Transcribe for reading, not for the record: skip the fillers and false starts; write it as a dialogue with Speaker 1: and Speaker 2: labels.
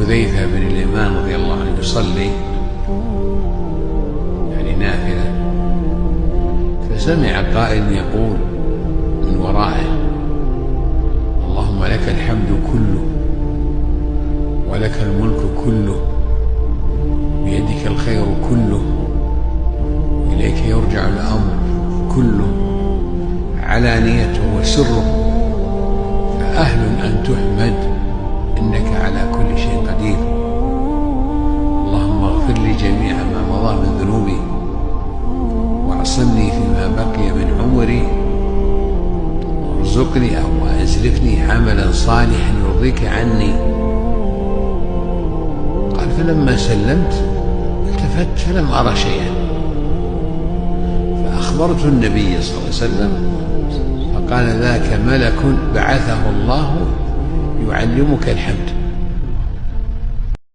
Speaker 1: حذيفة بن اليمان رضي الله عنه يصلي يعني نافلة، فسمع قائل يقول من ورائه: اللهم لك الحمد كله ولك الملك كله بيدك الخير كله إليك يرجع الأمر كله علانيته وسره، فأهل أن تحمد إنك على كل شيء قدير. اللهم اغفر لي جميع ما مضى من ذنوبي واعصمني فيما بقي من عمري وارزقني أو أزلفني عملا صالحا يرضيك عني. قال: فلما سلمت التفت فلم أرى شيئا، فأخبرت النبي صلى الله عليه وسلم فقال: ذاك ملك بعثه الله يعلمك الحمد.